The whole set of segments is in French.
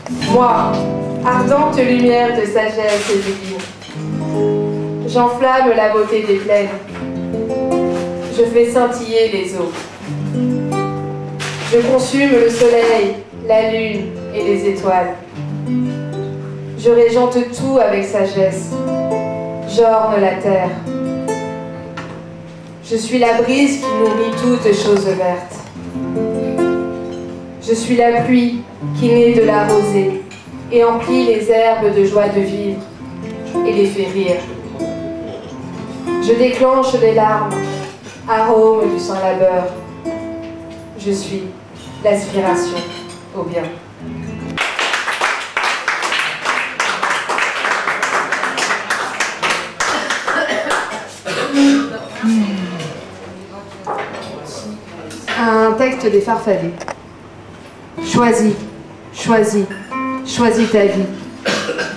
Moi, ardente lumière de sagesse et divine, j'enflamme la beauté des plaines, je fais scintiller les eaux. Je consume le soleil, la lune et les étoiles. Je régente tout avec sagesse, j'orne la terre. Je suis la brise qui nourrit toutes choses vertes. Je suis la pluie qui naît de la rosée et emplit les herbes de joie de vivre et les fait rire. Je déclenche les larmes, arôme du sans-labeur. Je suis l'aspiration au bien. Un texte des Farfadets. Choisis, choisis, choisis ta vie,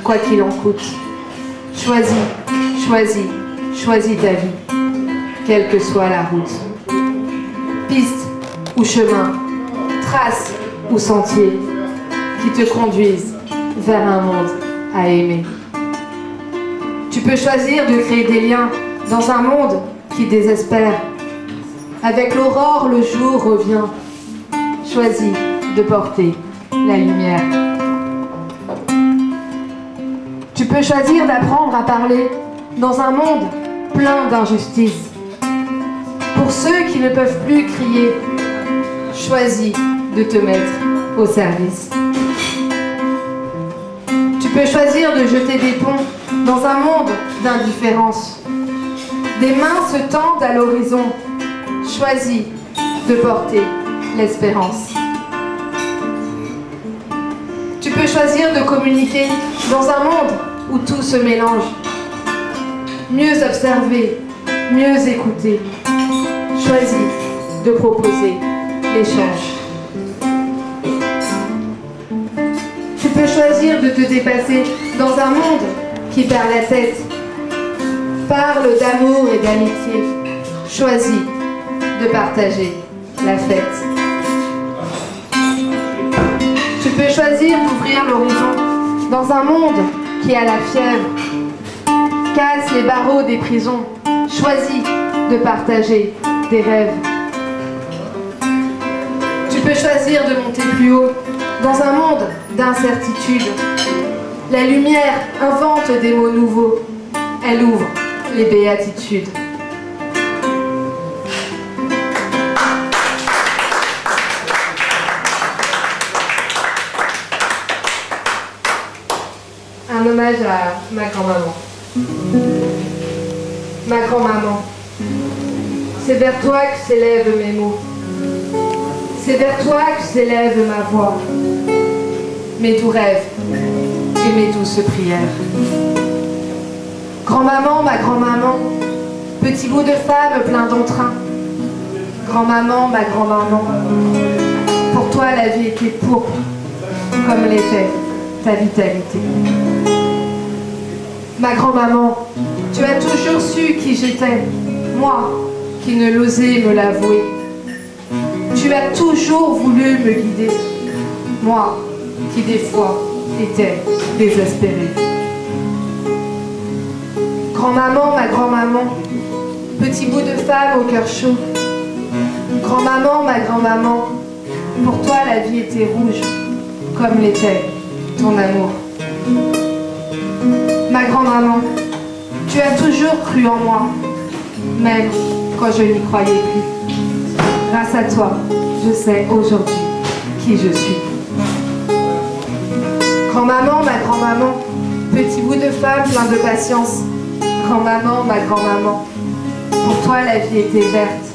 quoi qu'il en coûte. Choisis, choisis, choisis ta vie, quelle que soit la route. Piste ou chemin, trace ou sentier, qui te conduisent vers un monde à aimer. Tu peux choisir de créer des liens dans un monde qui désespère. Avec l'aurore, le jour revient. Choisis de porter la lumière. Tu peux choisir d'apprendre à parler dans un monde plein d'injustices. Pour ceux qui ne peuvent plus crier, choisis de te mettre au service. Tu peux choisir de jeter des ponts dans un monde d'indifférence. Des mains se tendent à l'horizon. Choisis de porter l'espérance. Tu peux choisir de communiquer dans un monde où tout se mélange. Mieux observer, mieux écouter. Choisis de proposer l'échange. Tu peux choisir de te dépasser dans un monde qui perd la tête. Parle d'amour et d'amitié. Choisis de partager la fête. Tu peux choisir d'ouvrir l'horizon dans un monde qui a la fièvre. Casse les barreaux des prisons. Choisis de partager des rêves. Tu peux choisir de monter plus haut dans un monde d'incertitude. La lumière invente des mots nouveaux. Elle ouvre les béatitudes. Un hommage à ma grand-maman. Ma grand-maman, c'est vers toi que s'élèvent mes mots. C'est vers toi que s'élève ma voix. Mes doux rêves et mes douces prières. Grand-maman, ma grand-maman, petit bout de femme plein d'entrain. Grand-maman, ma grand-maman, pour toi la vie était pourpre, comme l'était ta vitalité. Ma grand-maman, tu as toujours su qui j'étais, moi qui ne l'osais me l'avouer. Tu as toujours voulu me guider, moi qui des fois étais désespérée. Grand-maman, ma grand-maman, petit bout de femme au cœur chaud. Grand-maman, ma grand-maman, pour toi la vie était rouge, comme l'était ton amour. Ma grand-maman, tu as toujours cru en moi, même quand je n'y croyais plus. Grâce à toi, je sais aujourd'hui qui je suis. Grand-maman, ma grand-maman, petit bout de femme plein de patience. Grand-maman, ma grand-maman, pour toi la vie était verte,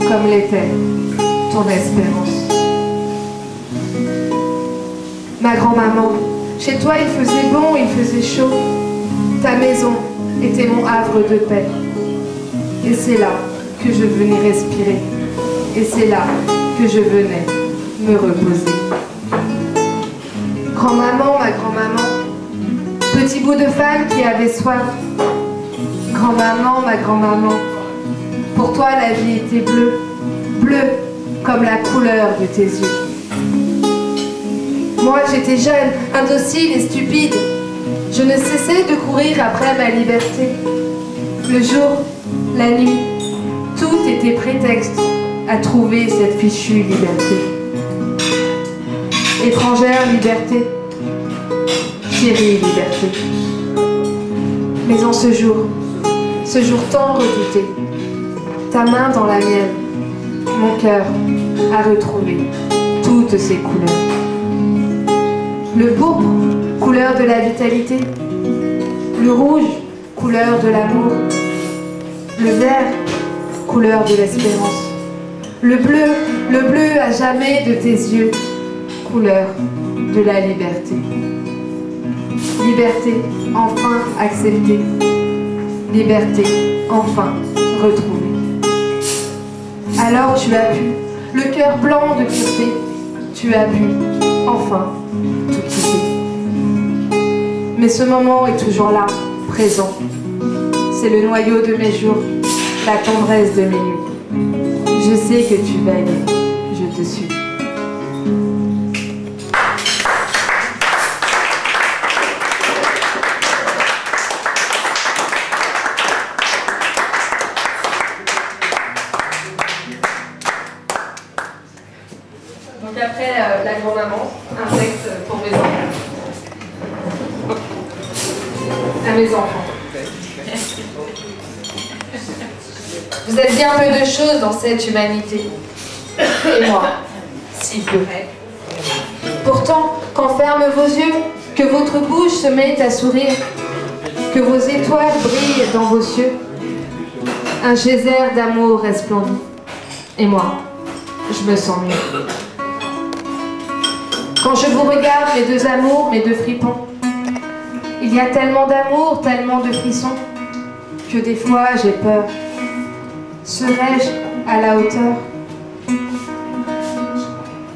comme l'était ton espérance. Ma grand-maman, chez toi il faisait bon, il faisait chaud. Ta maison était mon havre de paix. Et c'est là que je venais respirer. Et c'est là que je venais me reposer. Grand-maman, ma grand-maman, petit bout de femme qui avait soif. Grand-maman, ma grand-maman, pour toi la vie était bleue, bleue comme la couleur de tes yeux. Moi, j'étais jeune, indocile et stupide. Je ne cessais de courir après ma liberté. Le jour, la nuit, tout était prétexte à trouver cette fichue liberté. Étrangère liberté, chérie liberté. Mais en ce jour tant redouté, ta main dans la mienne, mon cœur a retrouvé toutes ses couleurs. Le pourpre, couleur de la vitalité. Le rouge, couleur de l'amour. Le vert, couleur de l'espérance. Le bleu à jamais de tes yeux, couleur de la liberté. Liberté, enfin acceptée. Liberté, enfin retrouvée. Alors tu as pu, le cœur blanc de pureté, tu as pu, enfin, tout quitter. Mais ce moment est toujours là, présent. C'est le noyau de mes jours, la tendresse de mes nuits. Je sais que tu vas aimer, je te suis. Donc après la grand-maman, un texte pour mes enfants. À mes enfants. Vous êtes bien peu de choses dans cette humanité. Et moi, si peu. Pourtant, quand ferment vos yeux, que votre bouche se met à sourire, que vos étoiles brillent dans vos cieux, un geyser d'amour resplendit. Et moi, je me sens mieux. Quand je vous regarde, mes deux amours, mes deux fripons, il y a tellement d'amour, tellement de frissons, que des fois j'ai peur. Serais-je à la hauteur?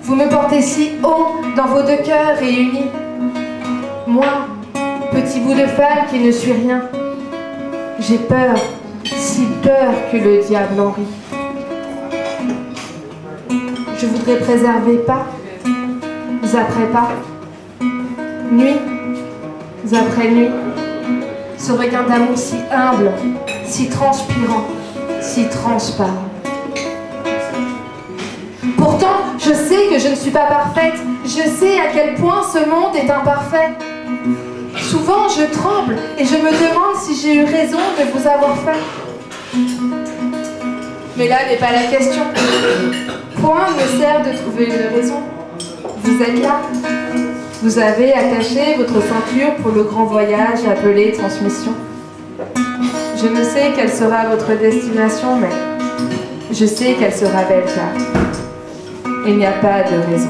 Vous me portez si haut dans vos deux cœurs réunis. Moi, petit bout de femme qui ne suis rien, j'ai peur, si peur que le diable en rit. Je voudrais préserver pas après pas, nuit après nuit, ce regain d'amour si humble, si transpirant, si transparent. Pourtant, je sais que je ne suis pas parfaite, je sais à quel point ce monde est imparfait. Souvent, je tremble et je me demande si j'ai eu raison de vous avoir fait. Mais là n'est pas la question. Point ne sert de trouver une raison. Vous êtes là. Vous avez attaché votre ceinture pour le grand voyage appelé transmission. Je ne sais quelle sera votre destination, mais je sais qu'elle sera belle car il n'y a pas de raison.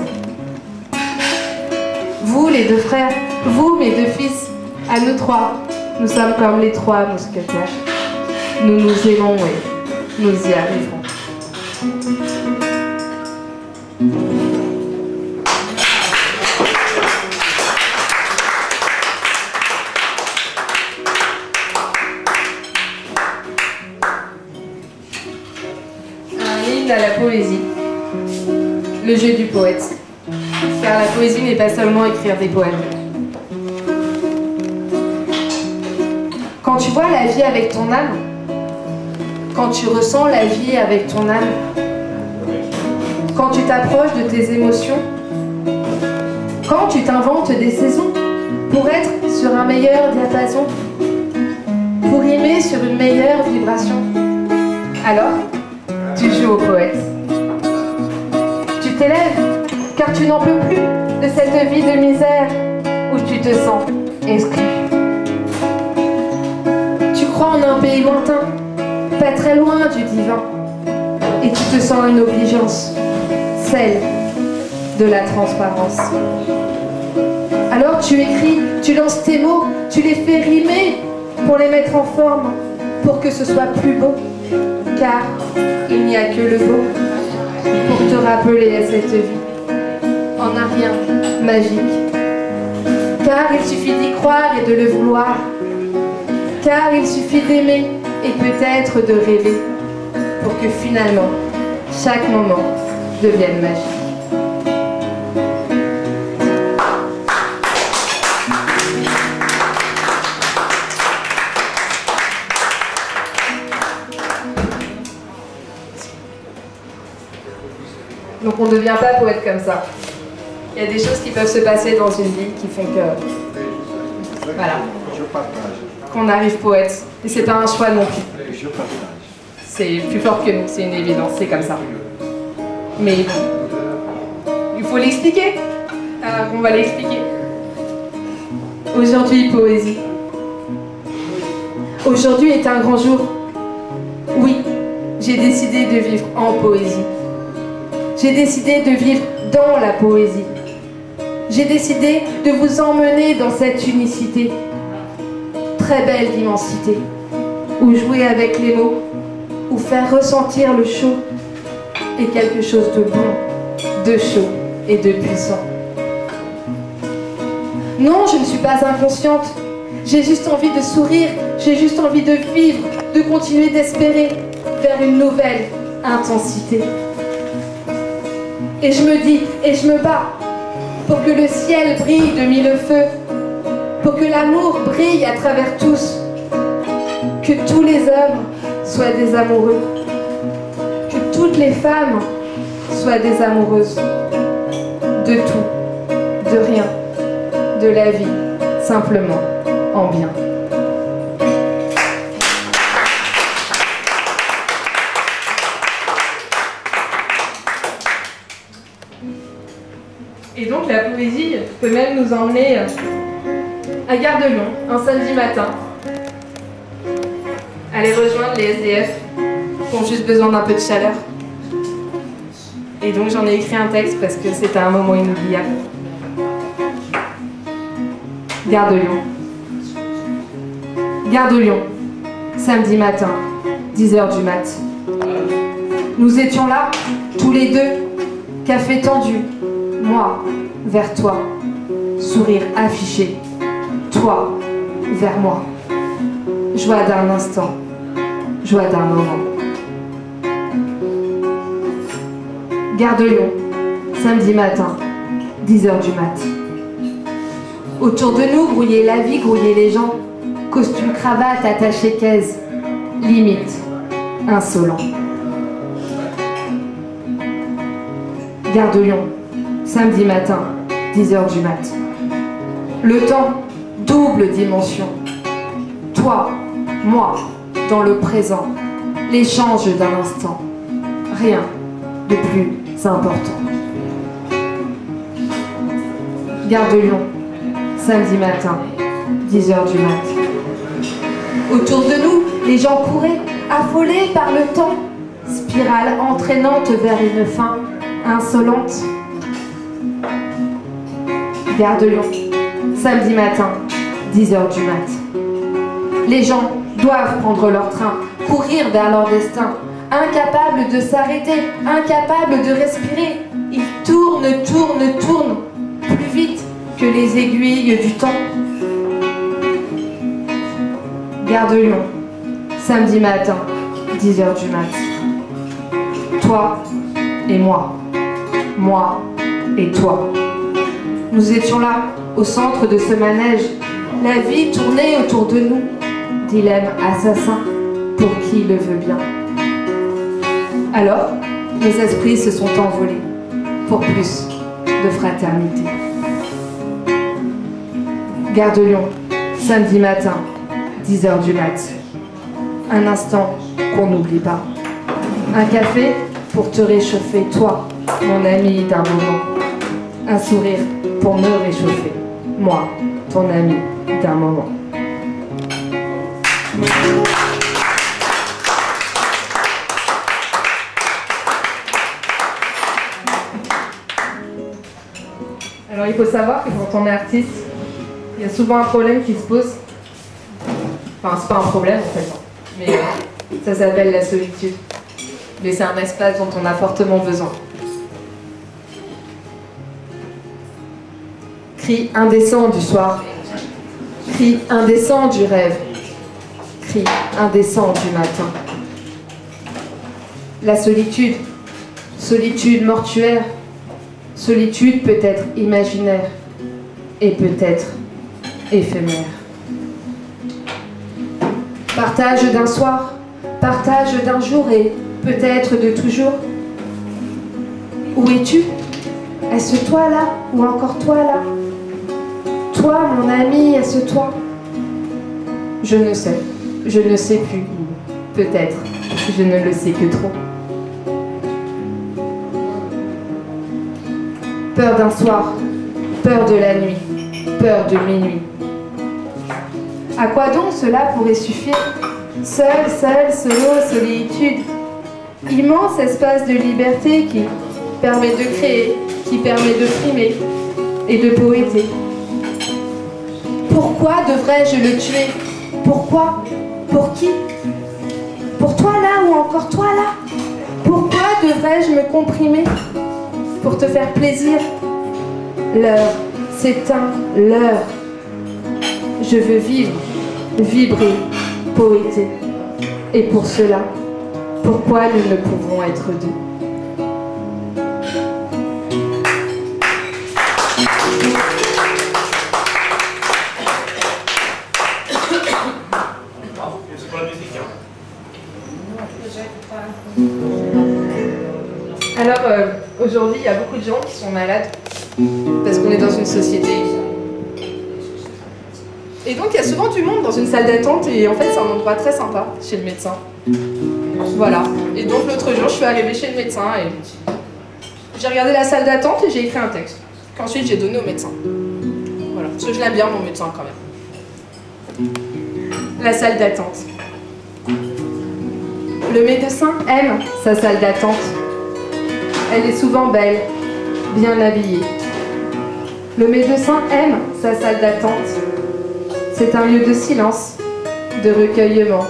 Vous, les deux frères, vous, mes deux fils, à nous trois, nous sommes comme les trois mousquetaires. Nous nous aimons et nous y arriverons. À la poésie, le jeu du poète, car la poésie n'est pas seulement écrire des poèmes. Quand tu vois la vie avec ton âme, quand tu ressens la vie avec ton âme, quand tu t'approches de tes émotions, quand tu t'inventes des saisons pour être sur un meilleur diapason, pour rimer sur une meilleure vibration, alors tu joues au poète. Tu t'élèves, car tu n'en peux plus de cette vie de misère où tu te sens exclu. Tu crois en un pays lointain, pas très loin du divin, et tu te sens une obligeance, celle de la transparence. Alors tu écris, tu lances tes mots, tu les fais rimer pour les mettre en forme, pour que ce soit plus beau, car il n'y a que le beau pour te rappeler à cette vie en un rien magique. Car il suffit d'y croire et de le vouloir, car il suffit d'aimer et peut-être de rêver pour que finalement chaque moment devienne magique. Donc on ne devient pas poète comme ça. Il y a des choses qui peuvent se passer dans une vie qui font que... Voilà. Qu'on arrive poète. Et c'est pas un choix non plus. C'est plus fort que nous, c'est une évidence, c'est comme ça. Mais il faut l'expliquer. Alors on va l'expliquer. Aujourd'hui, poésie. Aujourd'hui est un grand jour. Oui, j'ai décidé de vivre en poésie. J'ai décidé de vivre dans la poésie. J'ai décidé de vous emmener dans cette unicité. Très belle immensité. Où jouer avec les mots, où faire ressentir le chaud et quelque chose de bon, de chaud et de puissant. Non, je ne suis pas inconsciente. J'ai juste envie de sourire, j'ai juste envie de vivre, de continuer d'espérer vers une nouvelle intensité. Et je me dis, et je me bats, pour que le ciel brille de mille feux, pour que l'amour brille à travers tous, que tous les hommes soient des amoureux, que toutes les femmes soient des amoureuses, de tout, de rien, de la vie, simplement en bien. Et donc la poésie peut même nous emmener à Gare de Lyon, un samedi matin, aller rejoindre les SDF qui ont juste besoin d'un peu de chaleur. Et donc j'en ai écrit un texte parce que c'était un moment inoubliable. Gare de Lyon. Gare de Lyon, samedi matin, 10h du mat. Nous étions là, tous les deux, café tendu, moi vers toi, sourire affiché, toi vers moi. Joie d'un instant, joie d'un moment. Gare de Lyon, samedi matin, 10h du mat. Autour de nous, grouiller la vie, grouiller les gens. Costume, cravate, attaché, caisse. Limite, insolent. Gare de Lyon, samedi matin, 10h du mat. Le temps, double dimension. Toi, moi, dans le présent. L'échange d'un instant. Rien de plus important. Gare de Lyon, samedi matin, 10h du mat. Autour de nous, les gens couraient, affolés par le temps, spirale entraînante vers une fin insolente. Gare de Lyon, samedi matin, 10h du mat. Les gens doivent prendre leur train, courir vers leur destin, incapables de s'arrêter, incapables de respirer. Ils tournent, tournent, tournent, plus vite que les aiguilles du temps. Gare de Lyon, samedi matin, 10h du mat. Toi et moi, moi et toi. Nous étions là, au centre de ce manège. La vie tournait autour de nous. Dilemme assassin, pour qui le veut bien. Alors, nos esprits se sont envolés pour plus de fraternité. Gare de Lyon, samedi matin, 10h du mat. Un instant qu'on n'oublie pas. Un café pour te réchauffer, toi, mon ami d'un moment. Un sourire pour me réchauffer, moi, ton ami d'un moment. Alors il faut savoir que quand on est artiste, il y a souvent un problème qui se pose. Enfin, c'est pas un problème en fait, mais ça s'appelle la solitude. Mais c'est un espace dont on a fortement besoin. Cri indécent du soir, cri indécent du rêve, cri indécent du matin. La solitude, solitude mortuaire, solitude peut être imaginaire et peut-être éphémère. Partage d'un soir, partage d'un jour et peut-être de toujours. Où es-tu? Est-ce toi là ou encore toi là? Toi, mon ami, est-ce toi? Je ne sais plus. Peut-être, je ne le sais que trop. Peur d'un soir, peur de la nuit, peur de minuit. À quoi donc cela pourrait suffire? Seul, solo, solitude. Immense espace de liberté qui permet de créer, qui permet de frimer et de poéter. Pourquoi devrais-je le tuer? Pourquoi? Pour qui? Pour toi là ou encore toi là? Pourquoi devrais-je me comprimer? Pour te faire plaisir? L'heure s'éteint, l'heure. Je veux vivre, vibrer, poéter. Et pour cela, pourquoi nous ne pouvons être deux? Alors, aujourd'hui, il y a beaucoup de gens qui sont malades parce qu'on est dans une société. Et donc, il y a souvent du monde dans une salle d'attente et en fait, c'est un endroit très sympa chez le médecin. Voilà. Et donc, l'autre jour, je suis arrivée chez le médecin et j'ai regardé la salle d'attente et j'ai écrit un texte qu'ensuite j'ai donné au médecin. Voilà. Parce que je l'aime bien, mon médecin, quand même. La salle d'attente. Le médecin aime sa salle d'attente. Elle est souvent belle, bien habillée. Le médecin aime sa salle d'attente. C'est un lieu de silence, de recueillement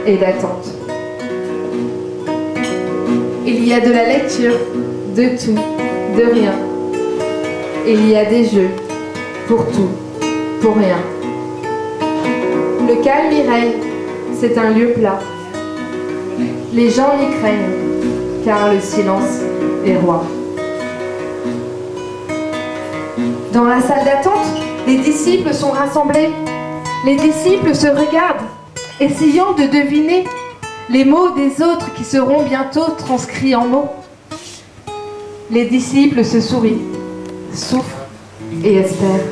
et d'attente. Il y a de la lecture, de tout, de rien. Il y a des jeux, pour tout, pour rien. Le calme y règne, c'est un lieu plat. Les gens y craignent, car le silence est roi. Dans la salle d'attente, les disciples sont rassemblés. Les disciples se regardent, essayant de deviner les mots des autres qui seront bientôt transcrits en mots. Les disciples se sourient, souffrent et espèrent.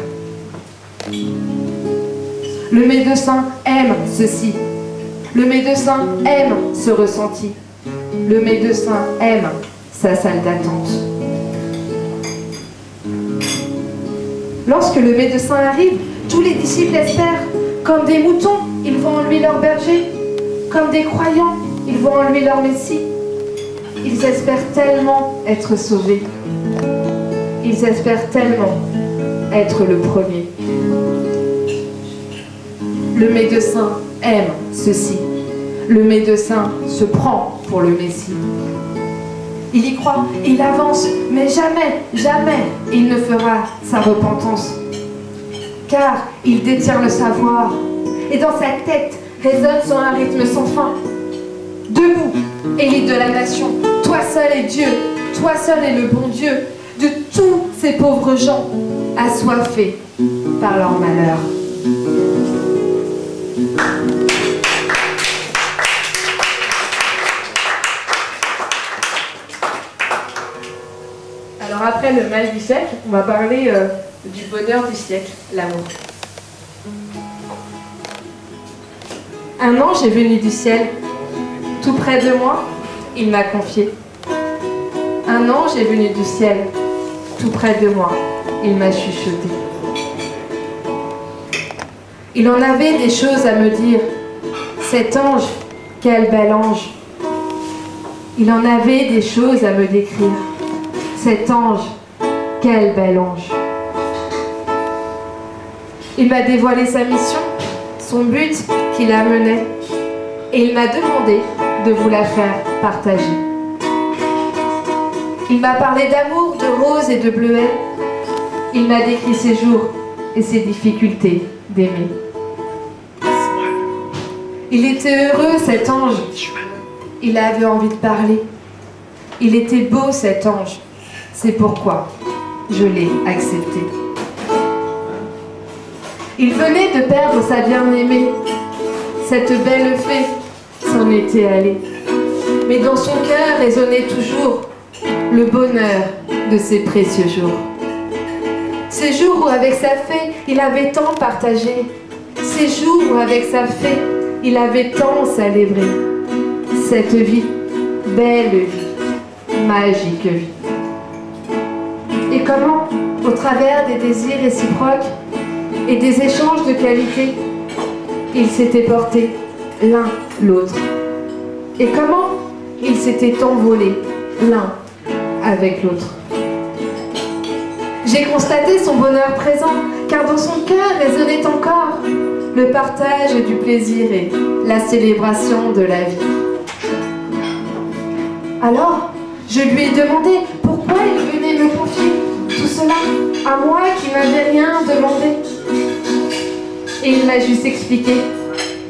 Le médecin aime ceci. Le médecin aime ce ressenti. Le médecin aime sa salle d'attente. Lorsque le médecin arrive, tous les disciples espèrent. Comme des moutons, ils voient en lui leur berger. Comme des croyants, ils voient en lui leur Messie. Ils espèrent tellement être sauvés. Ils espèrent tellement être le premier. Le médecin aime ceci. Le médecin se prend pour le Messie. Il y croit, il avance, mais jamais, jamais il ne fera sa repentance. Car il détient le savoir, et dans sa tête résonne sur un rythme sans fin. Debout, élite de la nation, toi seul est Dieu, toi seul est le bon Dieu de tous ces pauvres gens assoiffés par leur malheur. Alors après le mal du siècle, on va parler du bonheur du siècle, l'amour. Un ange est venu du ciel, tout près de moi, il m'a confié. Un ange est venu du ciel, tout près de moi, il m'a chuchoté. Il en avait des choses à me dire. Cet ange, quel bel ange. Il en avait des choses à me décrire. Cet ange, quel bel ange. Il m'a dévoilé sa mission, son but qui la menait, et il m'a demandé de vous la faire partager. Il m'a parlé d'amour, de roses et de bleuets. Il m'a décrit ses jours et ses difficultés d'aimer. Il était heureux, cet ange. Il avait envie de parler. Il était beau, cet ange. C'est pourquoi je l'ai accepté. Il venait de perdre sa bien-aimée. Cette belle fée s'en était allée. Mais dans son cœur résonnait toujours le bonheur de ces précieux jours. Ces jours où avec sa fée, il avait tant partagé. Ces jours où avec sa fée, il avait tant célébré. Cette vie, belle vie, magique vie. Et comment, au travers des désirs réciproques et des échanges de qualité, ils s'étaient portés l'un l'autre. Et comment ils s'étaient envolés l'un avec l'autre. J'ai constaté son bonheur présent, car dans son cœur résonnait encore le partage du plaisir et la célébration de la vie. Alors, je lui ai demandé pourquoi il venait me confier tout cela à moi qui n'avais rien demandé. Et il m'a juste expliqué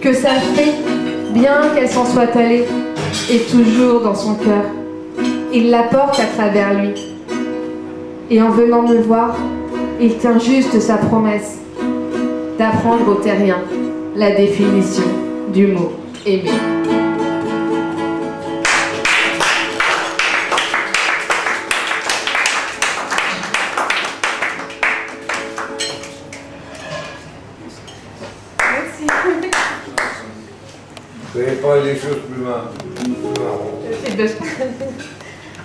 que sa fée, bien qu'elle s'en soit allée, est toujours dans son cœur. Il la porte à travers lui. Et en venant me voir, il tient juste sa promesse d'apprendre aux terriens la définition du mot aimer. Vous n'avez pas des choses plus marrantes.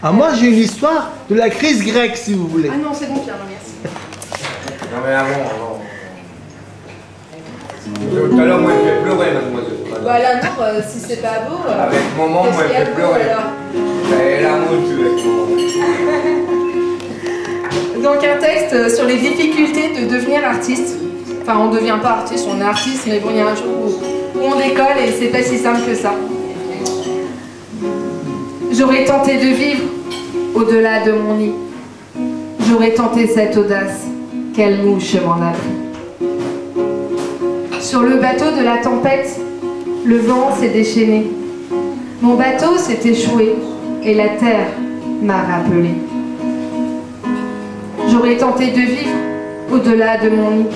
Ah, moi j'ai une histoire de la crise grecque si vous voulez. Ah non, c'est bon Pierre, non, merci. Non mais avant. Tout à l'heure, moi, je vais pleurer, mademoiselle. Bah là, non, si c'est pas beau... Avec maman, moi, je vais pleurer. Et là, moi, tu avec Donc un texte sur les difficultés de devenir artiste. Enfin, on ne devient pas artiste, on est artiste, mais bon, il y a un jour où on décolle et c'est pas si simple que ça. J'aurais tenté de vivre au-delà de mon nid. J'aurais tenté cette audace. Quelle mouche m'en a pris. Sur le bateau de la tempête, le vent s'est déchaîné. Mon bateau s'est échoué et la terre m'a rappelé. J'aurais tenté de vivre au-delà de mon nid.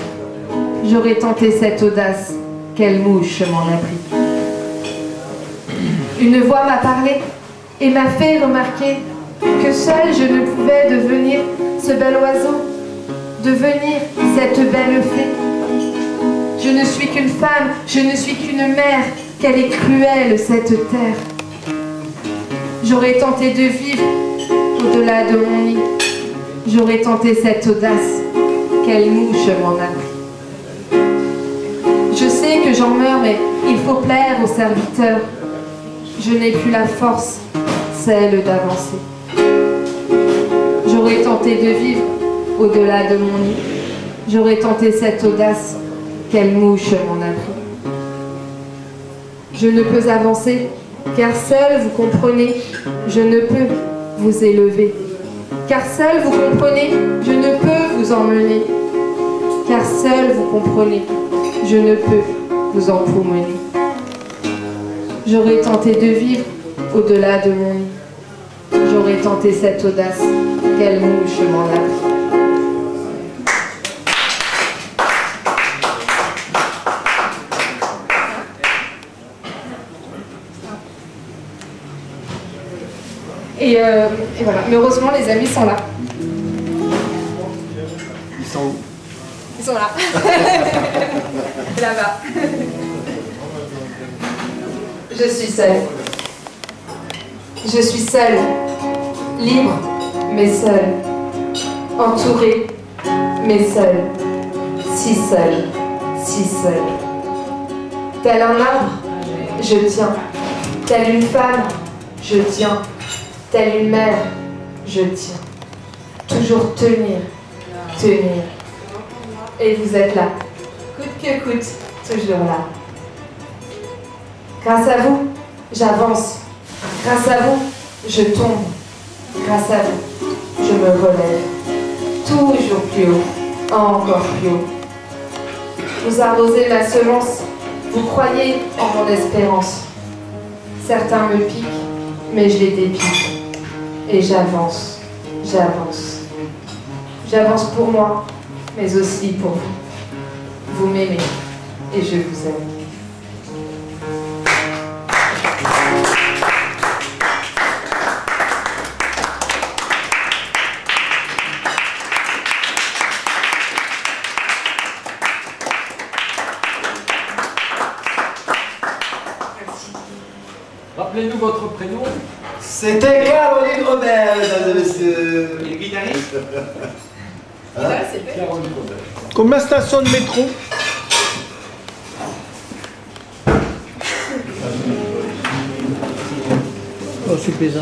J'aurais tenté cette audace. Quelle mouche m'en a pris. Une voix m'a parlé et m'a fait remarquer que seule je ne pouvais devenir ce bel oiseau, devenir cette belle fée. Je ne suis qu'une femme, je ne suis qu'une mère, qu'elle est cruelle cette terre. J'aurais tenté de vivre au-delà de mon nid. J'aurais tenté cette audace. Quelle mouche m'en a pris. Je sais que j'en meurs, mais il faut plaire aux serviteurs. Je n'ai plus la force, celle d'avancer. J'aurais tenté de vivre au-delà de mon nid. J'aurais tenté cette audace. Quelle mouche m'en a pris. Je ne peux avancer, car seul vous comprenez, je ne peux vous élever. Car seul vous comprenez, je ne peux vous emmener. Car seul vous comprenez, je ne peux vous empoumoner. J'aurais tenté de vivre au-delà de mon nid. J'aurais tenté cette audace. Quelle mouche m'en a pris. Et voilà. Mais heureusement, les amis sont là. Ils sont où? Ils sont là. Là-bas. Je suis seule. Je suis seule. Libre, mais seule. Entourée, mais seule. Si seule, si seule. Tel un arbre, je tiens. Telle une femme, je tiens. Telle une mère, je tiens. Toujours tenir, tenir. Et vous êtes là, coûte que coûte, toujours là. Grâce à vous, j'avance. Grâce à vous, je tombe. Grâce à vous, je me relève. Toujours plus haut, encore plus haut. Vous arrosez ma semence, vous croyez en mon espérance. Certains me piquent, mais je les dépique. Et j'avance, j'avance. J'avance pour moi, mais aussi pour vous. Vous m'aimez et je vous aime. Rappelez-nous votre prénom. C'était Caroline Robert, mesdames et messieurs. Et le guitariste? Caroline Robert. Combien de stations de métro? Oh, je suis plaisant.